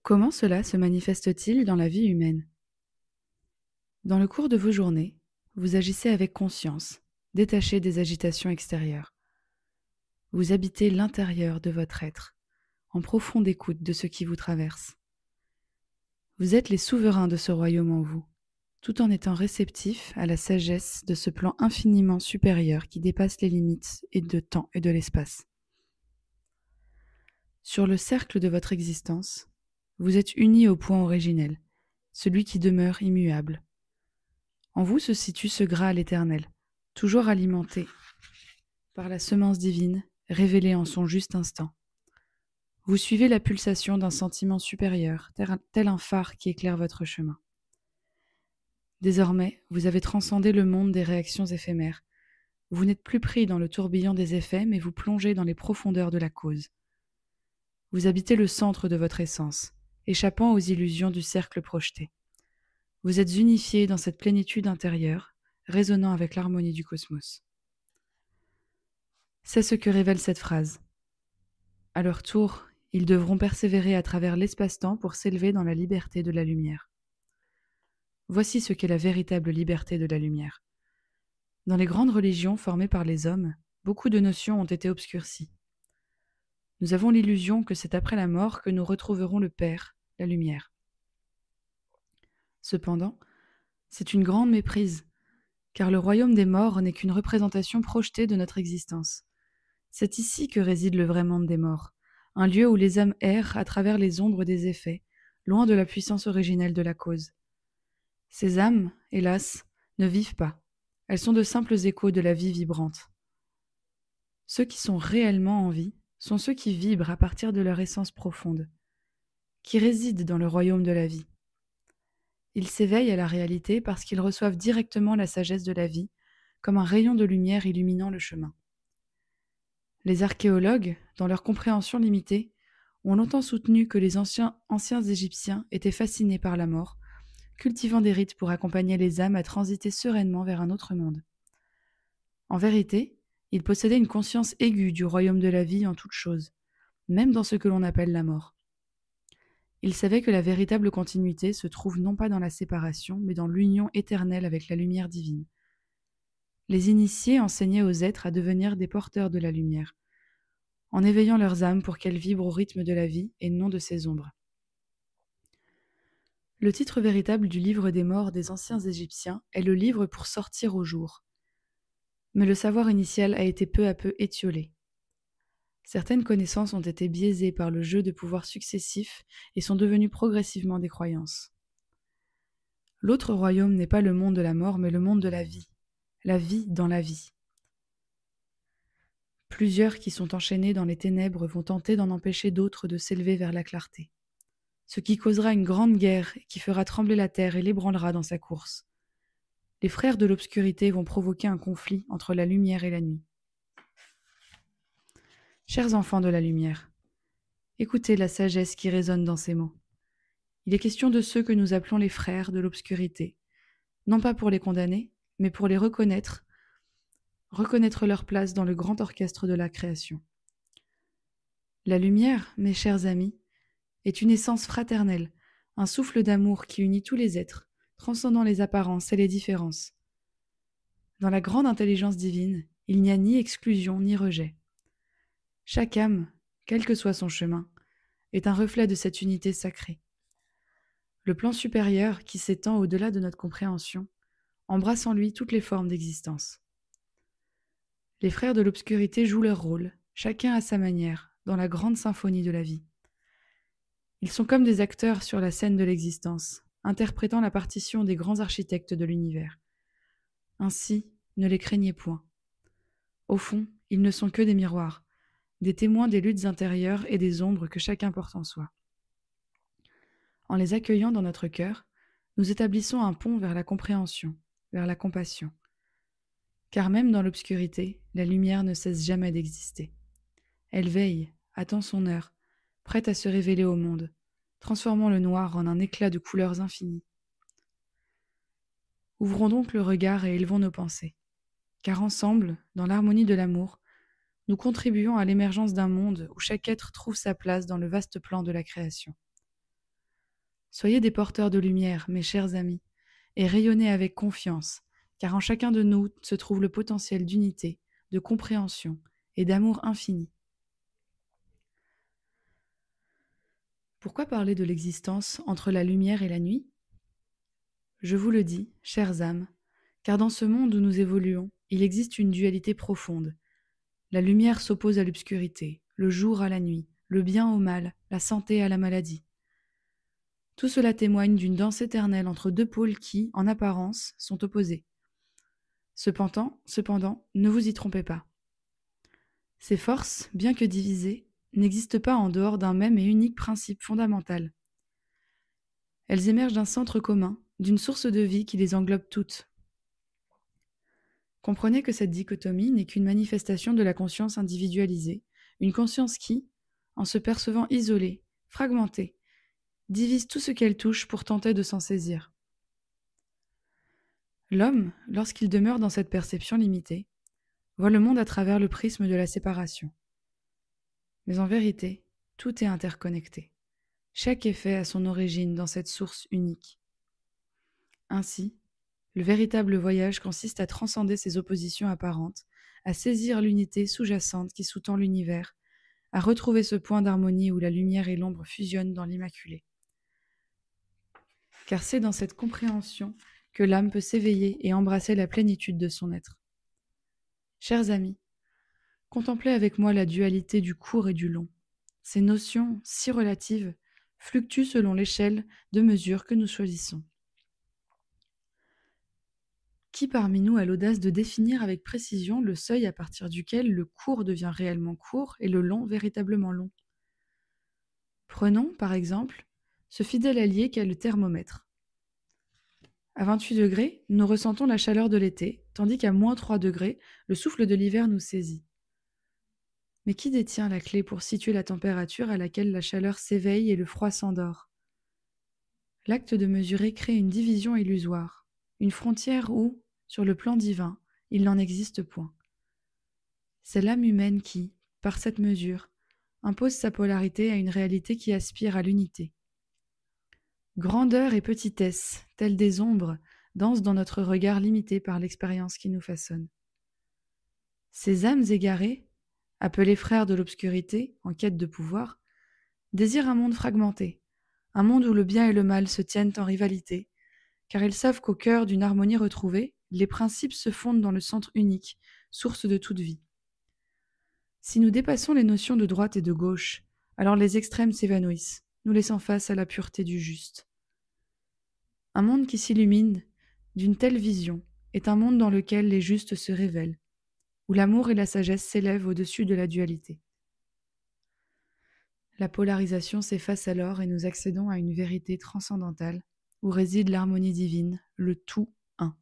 Comment cela se manifeste-t-il dans la vie humaine? Dans le cours de vos journées, vous agissez avec conscience, détaché des agitations extérieures. Vous habitez l'intérieur de votre être, en profonde écoute de ce qui vous traverse. Vous êtes les souverains de ce royaume en vous, tout en étant réceptifs à la sagesse de ce plan infiniment supérieur qui dépasse les limites et de temps et de l'espace. Sur le cercle de votre existence, vous êtes unis au point originel, celui qui demeure immuable. En vous se situe ce Graal éternel, toujours alimenté par la semence divine, révélée en son juste instant. Vous suivez la pulsation d'un sentiment supérieur, tel un phare qui éclaire votre chemin. Désormais, vous avez transcendé le monde des réactions éphémères. Vous n'êtes plus pris dans le tourbillon des effets, mais vous plongez dans les profondeurs de la cause. Vous habitez le centre de votre essence, échappant aux illusions du cercle projeté. Vous êtes unifiés dans cette plénitude intérieure, résonnant avec l'harmonie du cosmos. C'est ce que révèle cette phrase. À leur tour, ils devront persévérer à travers l'espace-temps pour s'élever dans la liberté de la lumière. Voici ce qu'est la véritable liberté de la lumière. Dans les grandes religions formées par les hommes, beaucoup de notions ont été obscurcies. Nous avons l'illusion que c'est après la mort que nous retrouverons le Père, la lumière. Cependant, c'est une grande méprise, car le royaume des morts n'est qu'une représentation projetée de notre existence. C'est ici que réside le vrai monde des morts, un lieu où les âmes errent à travers les ombres des effets, loin de la puissance originelle de la cause. Ces âmes, hélas, ne vivent pas. Elles sont de simples échos de la vie vibrante. Ceux qui sont réellement en vie sont ceux qui vibrent à partir de leur essence profonde, qui résident dans le royaume de la vie. Ils s'éveillent à la réalité parce qu'ils reçoivent directement la sagesse de la vie, comme un rayon de lumière illuminant le chemin. Les archéologues, dans leur compréhension limitée, ont longtemps soutenu que les anciens Égyptiens étaient fascinés par la mort, cultivant des rites pour accompagner les âmes à transiter sereinement vers un autre monde. En vérité, ils possédaient une conscience aiguë du royaume de la vie en toutes choses, même dans ce que l'on appelle la mort. Ils savaient que la véritable continuité se trouve non pas dans la séparation, mais dans l'union éternelle avec la lumière divine. Les initiés enseignaient aux êtres à devenir des porteurs de la lumière, en éveillant leurs âmes pour qu'elles vibrent au rythme de la vie et non de ses ombres. Le titre véritable du livre des morts des anciens Égyptiens est le livre pour sortir au jour. Mais le savoir initial a été peu à peu étiolé. Certaines connaissances ont été biaisées par le jeu de pouvoirs successifs et sont devenues progressivement des croyances. L'autre royaume n'est pas le monde de la mort, mais le monde de la vie dans la vie. Plusieurs qui sont enchaînés dans les ténèbres vont tenter d'en empêcher d'autres de s'élever vers la clarté, ce qui causera une grande guerre qui fera trembler la terre et l'ébranlera dans sa course. Les frères de l'obscurité vont provoquer un conflit entre la lumière et la nuit. Chers enfants de la lumière, écoutez la sagesse qui résonne dans ces mots. Il est question de ceux que nous appelons les frères de l'obscurité, non pas pour les condamner, mais pour les reconnaître leur place dans le grand orchestre de la création. La lumière, mes chers amis, est une essence fraternelle, un souffle d'amour qui unit tous les êtres, transcendant les apparences et les différences. Dans la grande intelligence divine, il n'y a ni exclusion ni rejet. Chaque âme, quel que soit son chemin, est un reflet de cette unité sacrée. Le plan supérieur qui s'étend au-delà de notre compréhension embrasse en lui toutes les formes d'existence. Les frères de l'obscurité jouent leur rôle, chacun à sa manière, dans la grande symphonie de la vie. Ils sont comme des acteurs sur la scène de l'existence, interprétant la partition des grands architectes de l'univers. Ainsi, ne les craignez point. Au fond, ils ne sont que des miroirs, des témoins des luttes intérieures et des ombres que chacun porte en soi. En les accueillant dans notre cœur, nous établissons un pont vers la compréhension, vers la compassion. Car même dans l'obscurité, la lumière ne cesse jamais d'exister. Elle veille, attend son heure, prête à se révéler au monde, transformant le noir en un éclat de couleurs infinies. Ouvrons donc le regard et élevons nos pensées, car ensemble, dans l'harmonie de l'amour, nous contribuons à l'émergence d'un monde où chaque être trouve sa place dans le vaste plan de la création. Soyez des porteurs de lumière, mes chers amis, et rayonnez avec confiance, car en chacun de nous se trouve le potentiel d'unité, de compréhension et d'amour infini. Pourquoi parler de l'existence entre la lumière et la nuit? Je vous le dis, chères âmes, car dans ce monde où nous évoluons, il existe une dualité profonde. La lumière s'oppose à l'obscurité, le jour à la nuit, le bien au mal, la santé à la maladie. Tout cela témoigne d'une danse éternelle entre deux pôles qui, en apparence, sont opposés. Cependant, ne vous y trompez pas. Ces forces, bien que divisées, n'existent pas en dehors d'un même et unique principe fondamental. Elles émergent d'un centre commun, d'une source de vie qui les englobe toutes. Comprenez que cette dichotomie n'est qu'une manifestation de la conscience individualisée, une conscience qui, en se percevant isolée, fragmentée, divise tout ce qu'elle touche pour tenter de s'en saisir. L'homme, lorsqu'il demeure dans cette perception limitée, voit le monde à travers le prisme de la séparation. Mais en vérité, tout est interconnecté. Chaque effet a son origine dans cette source unique. Ainsi, le véritable voyage consiste à transcender ces oppositions apparentes, à saisir l'unité sous-jacente qui sous-tend l'univers, à retrouver ce point d'harmonie où la lumière et l'ombre fusionnent dans l'Immaculé. Car c'est dans cette compréhension que l'âme peut s'éveiller et embrasser la plénitude de son être. Chers amis, contemplez avec moi la dualité du court et du long. Ces notions, si relatives, fluctuent selon l'échelle de mesure que nous choisissons. Qui parmi nous a l'audace de définir avec précision le seuil à partir duquel le court devient réellement court et le long véritablement long? Prenons, par exemple, ce fidèle allié qu'est le thermomètre. À 28 degrés, nous ressentons la chaleur de l'été, tandis qu'à moins 3 degrés, le souffle de l'hiver nous saisit. Mais qui détient la clé pour situer la température à laquelle la chaleur s'éveille et le froid s'endort? L'acte de mesurer crée une division illusoire, une frontière où, sur le plan divin, il n'en existe point. C'est l'âme humaine qui, par cette mesure, impose sa polarité à une réalité qui aspire à l'unité. Grandeur et petitesse, telles des ombres, dansent dans notre regard limité par l'expérience qui nous façonne. Ces âmes égarées, appelées frères de l'obscurité, en quête de pouvoir, désirent un monde fragmenté, un monde où le bien et le mal se tiennent en rivalité, car ils savent qu'au cœur d'une harmonie retrouvée, les principes se fondent dans le centre unique, source de toute vie. Si nous dépassons les notions de droite et de gauche, alors les extrêmes s'évanouissent, nous laissant face à la pureté du juste. Un monde qui s'illumine d'une telle vision est un monde dans lequel les justes se révèlent, où l'amour et la sagesse s'élèvent au-dessus de la dualité. La polarisation s'efface alors et nous accédons à une vérité transcendantale où réside l'harmonie divine, le tout un.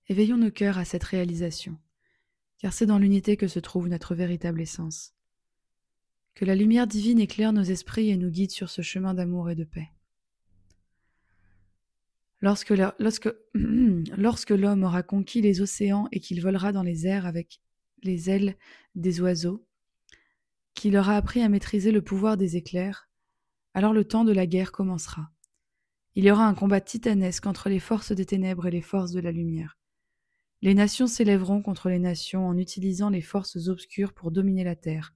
Éveillons nos cœurs à cette réalisation, car c'est dans l'unité que se trouve notre véritable essence. Que la lumière divine éclaire nos esprits et nous guide sur ce chemin d'amour et de paix. Lorsque l'homme aura conquis les océans et qu'il volera dans les airs avec les ailes des oiseaux, qu'il aura appris à maîtriser le pouvoir des éclairs, alors le temps de la guerre commencera. Il y aura un combat titanesque entre les forces des ténèbres et les forces de la lumière. Les nations s'élèveront contre les nations en utilisant les forces obscures pour dominer la terre.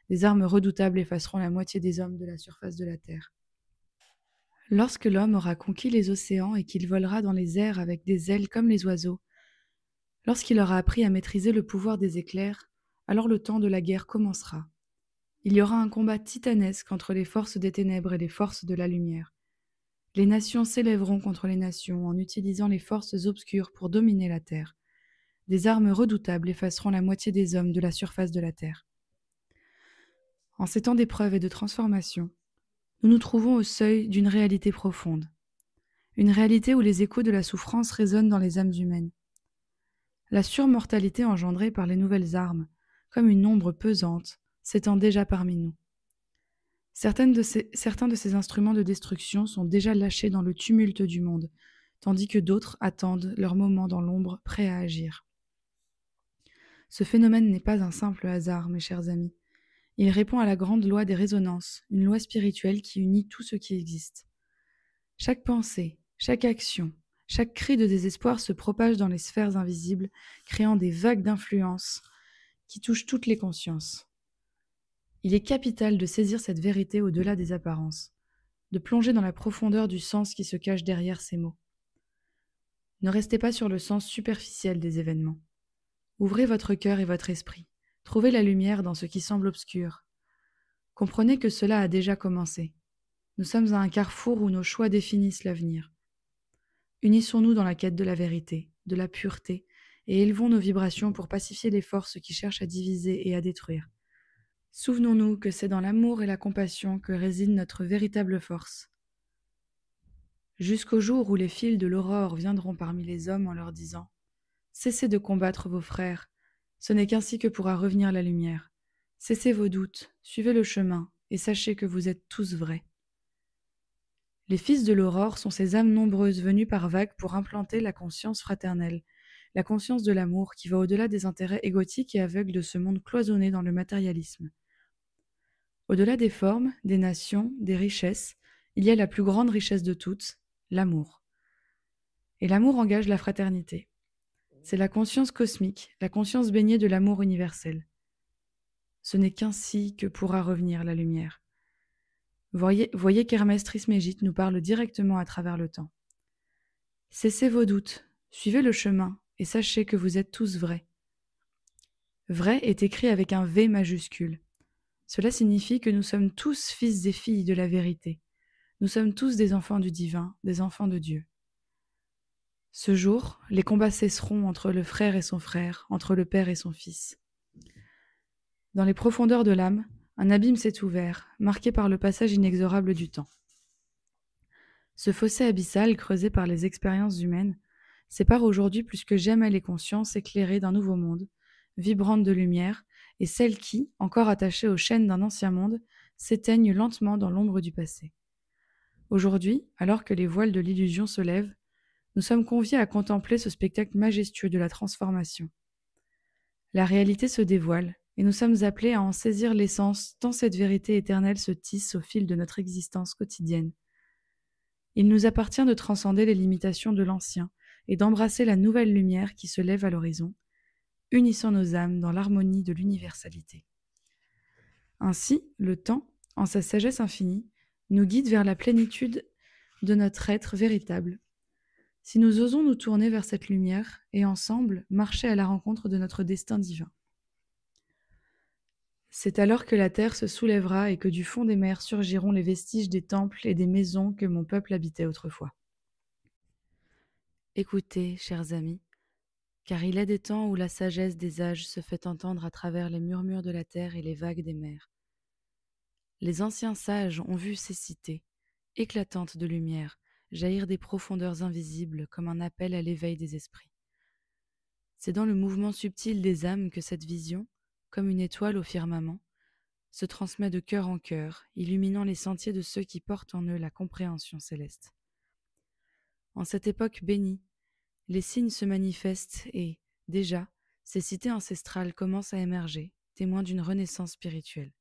Des armes redoutables effaceront la moitié des hommes de la surface de la terre. Lorsque l'homme aura conquis les océans et qu'il volera dans les airs avec des ailes comme les oiseaux, lorsqu'il aura appris à maîtriser le pouvoir des éclairs, alors le temps de la guerre commencera. Il y aura un combat titanesque entre les forces des ténèbres et les forces de la lumière. Les nations s'élèveront contre les nations en utilisant les forces obscures pour dominer la terre. Des armes redoutables effaceront la moitié des hommes de la surface de la terre. En ces temps d'épreuve et de transformation, nous nous trouvons au seuil d'une réalité profonde. Une réalité où les échos de la souffrance résonnent dans les âmes humaines. La surmortalité engendrée par les nouvelles armes, comme une ombre pesante, s'étend déjà parmi nous. Certains de ces instruments de destruction sont déjà lâchés dans le tumulte du monde, tandis que d'autres attendent leur moment dans l'ombre, prêts à agir. Ce phénomène n'est pas un simple hasard, mes chers amis. Il répond à la grande loi des résonances, une loi spirituelle qui unit tout ce qui existe. Chaque pensée, chaque action, chaque cri de désespoir se propage dans les sphères invisibles, créant des vagues d'influence qui touchent toutes les consciences. Il est capital de saisir cette vérité au-delà des apparences, de plonger dans la profondeur du sens qui se cache derrière ces mots. Ne restez pas sur le sens superficiel des événements. Ouvrez votre cœur et votre esprit. Trouvez la lumière dans ce qui semble obscur. Comprenez que cela a déjà commencé. Nous sommes à un carrefour où nos choix définissent l'avenir. Unissons-nous dans la quête de la vérité, de la pureté, et élevons nos vibrations pour pacifier les forces qui cherchent à diviser et à détruire. Souvenons-nous que c'est dans l'amour et la compassion que réside notre véritable force. Jusqu'au jour où les fils de l'aurore viendront parmi les hommes en leur disant « Cessez de combattre vos frères, ce n'est qu'ainsi que pourra revenir la lumière. Cessez vos doutes, suivez le chemin, et sachez que vous êtes tous vrais. » Les fils de l'aurore sont ces âmes nombreuses venues par vagues pour implanter la conscience fraternelle, la conscience de l'amour qui va au-delà des intérêts égotiques et aveugles de ce monde cloisonné dans le matérialisme. Au-delà des formes, des nations, des richesses, il y a la plus grande richesse de toutes, l'amour. Et l'amour engage la fraternité. C'est la conscience cosmique, la conscience baignée de l'amour universel. Ce n'est qu'ainsi que pourra revenir la lumière. Voyez qu'Hermès Trismégiste nous parle directement à travers le temps. Cessez vos doutes, suivez le chemin et sachez que vous êtes tous vrais. Vrai est écrit avec un V majuscule. Cela signifie que nous sommes tous fils et filles de la vérité. Nous sommes tous des enfants du divin, des enfants de Dieu. Ce jour, les combats cesseront entre le frère et son frère, entre le père et son fils. Dans les profondeurs de l'âme, un abîme s'est ouvert, marqué par le passage inexorable du temps. Ce fossé abyssal, creusé par les expériences humaines, sépare aujourd'hui plus que jamais les consciences éclairées d'un nouveau monde, vibrantes de lumière, et celles qui, encore attachées aux chaînes d'un ancien monde, s'éteignent lentement dans l'ombre du passé. Aujourd'hui, alors que les voiles de l'illusion se lèvent, nous sommes conviés à contempler ce spectacle majestueux de la transformation. La réalité se dévoile, et nous sommes appelés à en saisir l'essence tant cette vérité éternelle se tisse au fil de notre existence quotidienne. Il nous appartient de transcender les limitations de l'ancien et d'embrasser la nouvelle lumière qui se lève à l'horizon, unissant nos âmes dans l'harmonie de l'universalité. Ainsi, le temps, en sa sagesse infinie, nous guide vers la plénitude de notre être véritable. Si nous osons nous tourner vers cette lumière et ensemble marcher à la rencontre de notre destin divin. C'est alors que la terre se soulèvera et que du fond des mers surgiront les vestiges des temples et des maisons que mon peuple habitait autrefois. Écoutez, chers amis, car il est des temps où la sagesse des âges se fait entendre à travers les murmures de la terre et les vagues des mers. Les anciens sages ont vu ces cités, éclatantes de lumière, jaillir des profondeurs invisibles comme un appel à l'éveil des esprits. C'est dans le mouvement subtil des âmes que cette vision, comme une étoile au firmament, se transmet de cœur en cœur, illuminant les sentiers de ceux qui portent en eux la compréhension céleste. En cette époque bénie, les signes se manifestent et, déjà, ces cités ancestrales commencent à émerger, témoins d'une renaissance spirituelle.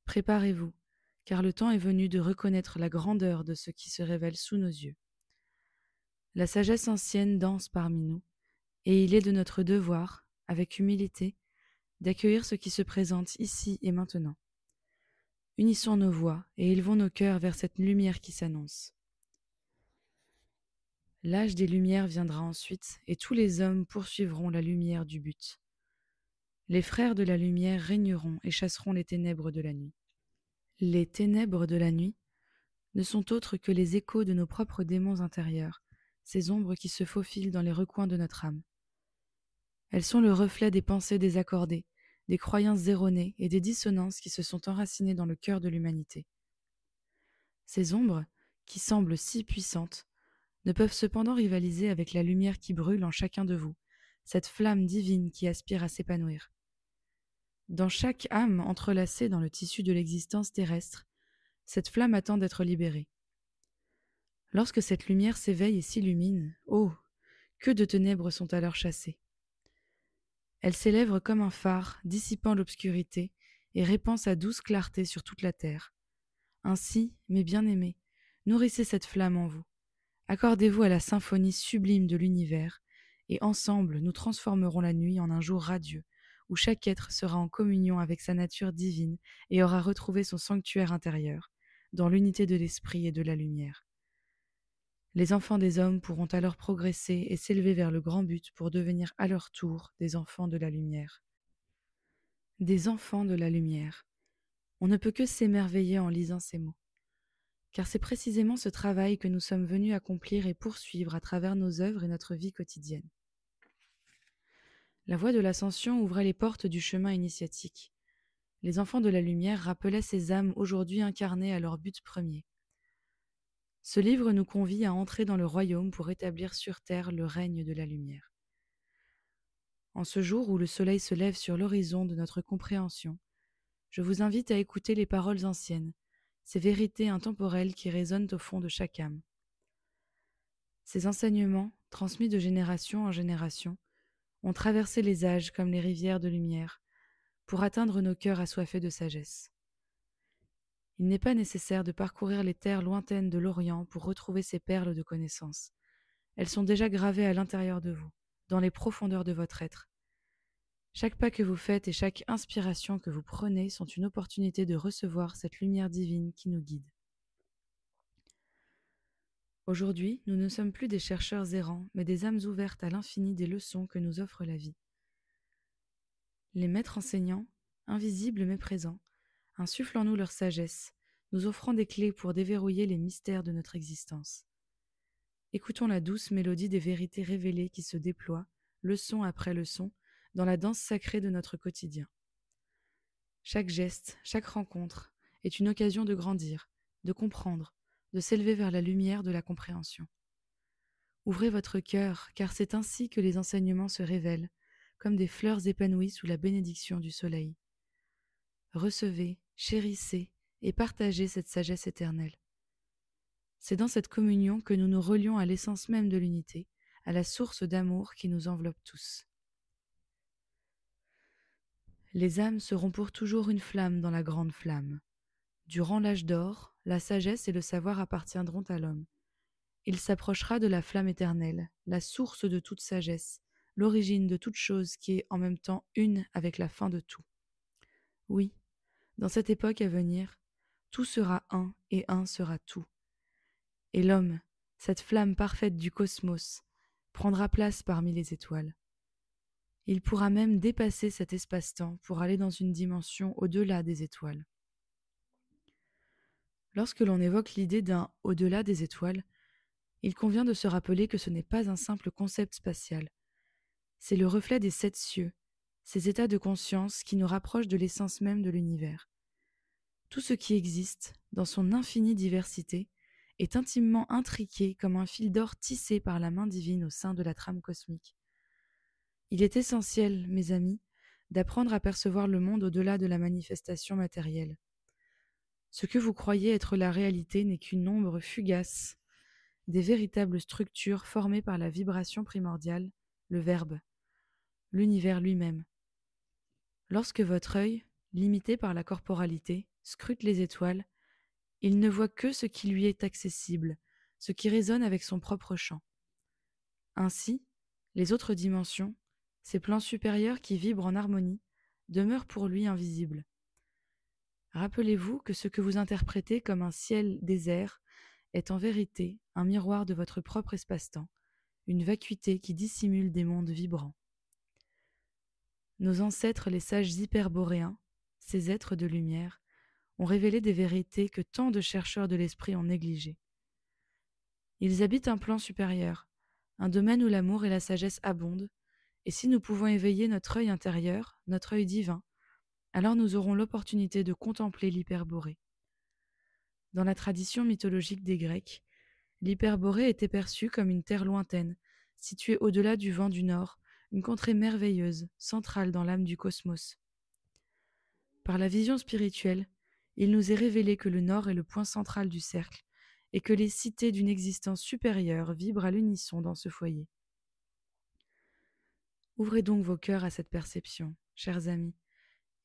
Préparez-vous, car le temps est venu de reconnaître la grandeur de ce qui se révèle sous nos yeux. La sagesse ancienne danse parmi nous, et il est de notre devoir, avec humilité, d'accueillir ce qui se présente ici et maintenant. Unissons nos voix et élevons nos cœurs vers cette lumière qui s'annonce. L'âge des lumières viendra ensuite, et tous les hommes poursuivront la lumière du but. Les frères de la lumière régneront et chasseront les ténèbres de la nuit. Les ténèbres de la nuit ne sont autres que les échos de nos propres démons intérieurs, ces ombres qui se faufilent dans les recoins de notre âme. Elles sont le reflet des pensées désaccordées, des croyances erronées et des dissonances qui se sont enracinées dans le cœur de l'humanité. Ces ombres, qui semblent si puissantes, ne peuvent cependant rivaliser avec la lumière qui brûle en chacun de vous, cette flamme divine qui aspire à s'épanouir. Dans chaque âme entrelacée dans le tissu de l'existence terrestre, cette flamme attend d'être libérée. Lorsque cette lumière s'éveille et s'illumine, oh, que de ténèbres sont alors chassées. Elle s'élève comme un phare, dissipant l'obscurité et répand sa douce clarté sur toute la terre. Ainsi, mes bien-aimés, nourrissez cette flamme en vous. Accordez-vous à la symphonie sublime de l'univers, et ensemble nous transformerons la nuit en un jour radieux, où chaque être sera en communion avec sa nature divine et aura retrouvé son sanctuaire intérieur, dans l'unité de l'esprit et de la lumière. Les enfants des hommes pourront alors progresser et s'élever vers le grand but pour devenir à leur tour des enfants de la lumière. Des enfants de la lumière. On ne peut que s'émerveiller en lisant ces mots, car c'est précisément ce travail que nous sommes venus accomplir et poursuivre à travers nos œuvres et notre vie quotidienne. La voie de l'ascension ouvrait les portes du chemin initiatique. Les enfants de la lumière rappelaient ces âmes aujourd'hui incarnées à leur but premier. Ce livre nous convie à entrer dans le royaume pour établir sur terre le règne de la lumière. En ce jour où le soleil se lève sur l'horizon de notre compréhension, je vous invite à écouter les paroles anciennes, ces vérités intemporelles qui résonnent au fond de chaque âme. Ces enseignements, transmis de génération en génération, ont traversé les âges comme les rivières de lumière, pour atteindre nos cœurs assoiffés de sagesse. Il n'est pas nécessaire de parcourir les terres lointaines de l'Orient pour retrouver ces perles de connaissances. Elles sont déjà gravées à l'intérieur de vous, dans les profondeurs de votre être. Chaque pas que vous faites et chaque inspiration que vous prenez sont une opportunité de recevoir cette lumière divine qui nous guide. Aujourd'hui, nous ne sommes plus des chercheurs errants, mais des âmes ouvertes à l'infini des leçons que nous offre la vie. Les maîtres enseignants, invisibles mais présents, insufflent en nous leur sagesse, nous offrant des clés pour déverrouiller les mystères de notre existence. Écoutons la douce mélodie des vérités révélées qui se déploient, leçon après leçon, dans la danse sacrée de notre quotidien. Chaque geste, chaque rencontre est une occasion de grandir, de comprendre, de s'élever vers la lumière de la compréhension. Ouvrez votre cœur, car c'est ainsi que les enseignements se révèlent, comme des fleurs épanouies sous la bénédiction du soleil. Recevez, chérissez et partagez cette sagesse éternelle. C'est dans cette communion que nous nous relions à l'essence même de l'unité, à la source d'amour qui nous enveloppe tous. Les âmes seront pour toujours une flamme dans la grande flamme. Durant l'âge d'or, la sagesse et le savoir appartiendront à l'homme. Il s'approchera de la flamme éternelle, la source de toute sagesse, l'origine de toute chose qui est en même temps une avec la fin de tout. Oui, dans cette époque à venir, tout sera un et un sera tout. Et l'homme, cette flamme parfaite du cosmos, prendra place parmi les étoiles. Il pourra même dépasser cet espace-temps pour aller dans une dimension au-delà des étoiles. Lorsque l'on évoque l'idée d'un au-delà des étoiles, il convient de se rappeler que ce n'est pas un simple concept spatial. C'est le reflet des 7 cieux, ces états de conscience qui nous rapprochent de l'essence même de l'univers. Tout ce qui existe, dans son infinie diversité, est intimement intriqué comme un fil d'or tissé par la main divine au sein de la trame cosmique. Il est essentiel, mes amis, d'apprendre à percevoir le monde au-delà de la manifestation matérielle. Ce que vous croyez être la réalité n'est qu'une ombre fugace des véritables structures formées par la vibration primordiale, le Verbe, l'univers lui-même. Lorsque votre œil, limité par la corporalité, scrute les étoiles, il ne voit que ce qui lui est accessible, ce qui résonne avec son propre champ. Ainsi, les autres dimensions, ces plans supérieurs qui vibrent en harmonie, demeurent pour lui invisibles. Rappelez-vous que ce que vous interprétez comme un ciel désert est en vérité un miroir de votre propre espace-temps, une vacuité qui dissimule des mondes vibrants. Nos ancêtres, les sages hyperboréens, ces êtres de lumière, ont révélé des vérités que tant de chercheurs de l'esprit ont négligées. Ils habitent un plan supérieur, un domaine où l'amour et la sagesse abondent, et si nous pouvons éveiller notre œil intérieur, notre œil divin, alors nous aurons l'opportunité de contempler l'hyperborée. Dans la tradition mythologique des Grecs, l'hyperborée était perçue comme une terre lointaine, située au-delà du vent du nord, une contrée merveilleuse, centrale dans l'âme du cosmos. Par la vision spirituelle, il nous est révélé que le nord est le point central du cercle et que les cités d'une existence supérieure vibrent à l'unisson dans ce foyer. Ouvrez donc vos cœurs à cette perception, chers amis,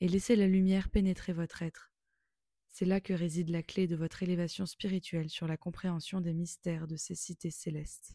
et laissez la lumière pénétrer votre être. C'est là que réside la clé de votre élévation spirituelle sur la compréhension des mystères de ces cités célestes.